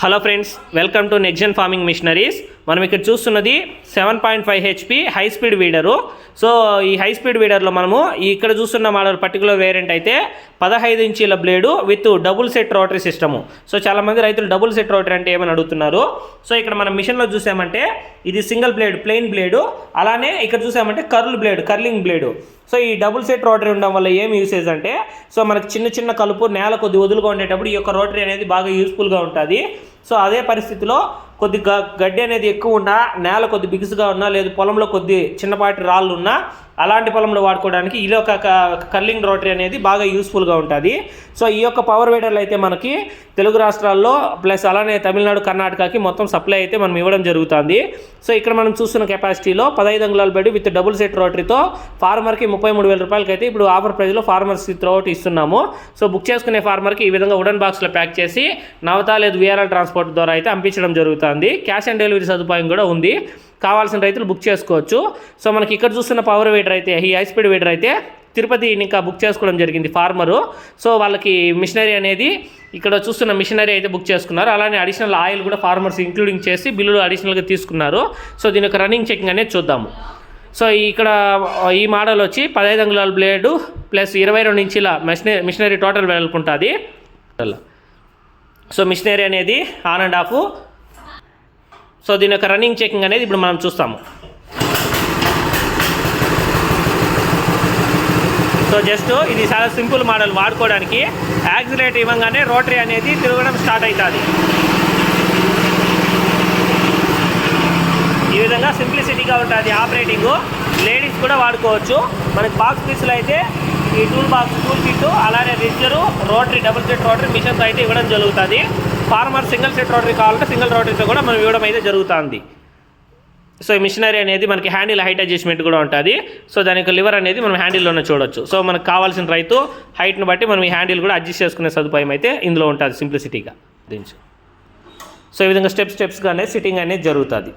Hello friends, welcome to Nexgen farming machineries. మనం ఇక్కడ చూస్తున్నది 7.5 HP high speed weeder. So ఈ హై స్పీడ్ వీడర్లో మనము ఇక్కడ చూస్తున్న మోడల్ పర్టికులర్ వేరియంట్ అయితే 15 ఇంచీల blade with double set rotary system. So చాలామంది రైతులు డబుల్ సెట్ రోటరీ అంటే ఏమని అడుగుతున్నారు. సో ఇక్కడ మనం మిషన్లో చూసామంటే ఇది సింగిల్ బ్లేడ్ ప్లెయిన్ బ్లేడు, అలానే ఇక్కడ చూసామంటే కర్లింగ్ బ్లేడు. సో ఈ డబుల్ సెట్ రోటరీ ఉండడం వల్ల ఏం యూసేజ్ అంటే, సో మనకి చిన్న చిన్న కలుపు నేల కొద్ది వదులుగా ఉండేటప్పుడు ఈ యొక్క రోటరీ అనేది బాగా యూస్ఫుల్గా ఉంటుంది. సో అదే పరిస్థితిలో కొద్ది గడ్డి అనేది ఎక్కువ ఉన్నా, నేల కొద్ది బిగుసుగా ఉన్నా, లేదు పొలంలో కొద్ది చిన్నపాటి రాళ్ళు ఉన్నా, అలాంటి పొలంలో వాడుకోవడానికి ఈ యొక్క కర్లింగ్ రోటరీ అనేది బాగా యూస్ఫుల్గా ఉంటుంది. సో ఈ యొక్క పవర్ వీడర్లు అయితే మనకి తెలుగు రాష్ట్రాల్లో ప్లస్ అలానే తమిళనాడు, కర్ణాటకకి మొత్తం సప్లై అయితే మనం ఇవ్వడం జరుగుతుంది. సో ఇక్కడ మనం చూస్తున్న కెపాసిటీలో 15 అంగుళాల బెడ్ విత్ డబుల్ సెట్ రోటరీతో ఫార్మర్కి 33,000 రూపాయలకి అయితే ఇప్పుడు ఆఫర్ ప్రైస్లో ఫార్మర్స్ త్రూఅవుట్ ఇస్తున్నాము. సో బుక్ చేసుకునే ఫార్మర్కి ఈ విధంగా వుడెన్ బాక్స్లో ప్యాక్ చేసి నవత లేదు VRL ట్రాన్స్పోర్ట్ ద్వారా అయితే పంపించడం జరుగుతుంది. క్యాష్ ఆన్ డెలివరీ సదుపాయం కూడా ఉంది. కావాల్సిన రైతులు బుక్ చేసుకోవచ్చు. సో మనకి ఇక్కడ చూస్తున్న పవర్ వీడర్ అయితే, ఈ హై స్పీడ్ వీడర్ అయితే తిరుపతి ఇంకా బుక్ చేసుకోవడం జరిగింది ఫార్మరు. సో వాళ్ళకి మిషనరీ అనేది ఇక్కడ చూస్తున్న మిషనరీ అయితే బుక్ చేసుకున్నారు. అలానే అడిషనల్ ఆయిల్ కూడా ఫార్మర్స్ ఇంక్లూడింగ్ చేసి బిల్లులు అడిషనల్గా తీసుకున్నారు. సో దీని యొక్క రన్నింగ్ చెకింగ్ అనేది చూద్దాము. సో ఇక్కడ ఈ మోడల్ వచ్చి 15 అంగుళాల బ్లేడు ప్లస్ 22 ఇంచీల మిషనరీ టోటల్ వెళ్తుంటుంది. సో మిషనరీ అనేది ఆన్ అండ్ ఆఫ్. సో దీని యొక్క రన్నింగ్ చెకింగ్ అనేది ఇప్పుడు మనం చూస్తాము. సో జస్ట్ ఇది చాలా సింపుల్ మోడల్ వాడుకోవడానికి. యాక్సిలేటర్ ఇవ్వగానే రోటరీ అనేది తిరగడం స్టార్ట్ అవుతుంది. ఈ విధంగా సింప్లిసిటీగా ఉంటుంది ఆపరేటింగ్. లేడీస్ కూడా వాడుకోవచ్చు. మనకి బాక్స్ పీసులు అయితే ఈ టూల్ కిట్, అలానే ridger, rotary double set rotary machines అయితే ఇవ్వడం జరుగుతుంది. ఫార్మర్ సింగిల్ సెట్ రోటరీ కావాలంటే సింగిల్ రోటరీతో కూడా మనం ఇవ్వడం అయితే జరుగుతుంది. సో ఈ మిషనరీ అనేది మనకి హ్యాండిల్ హైట్ అడ్జస్ట్మెంట్ కూడా ఉంటుంది. సో దానికి లివర్ అనేది మనం హ్యాండిల్లోనే చూడొచ్చు. సో మనకు కావాల్సిన రైతు హైట్ని బట్టి మనం ఈ హ్యాండిల్ కూడా అడ్జస్ట్ చేసుకునే సదుపాయం అయితే ఇందులో ఉంటుంది సింప్లిసిటీగా. సో ఈ విధంగా స్టెప్స్గా అనేది సిట్టింగ్ అనేది జరుగుతుంది.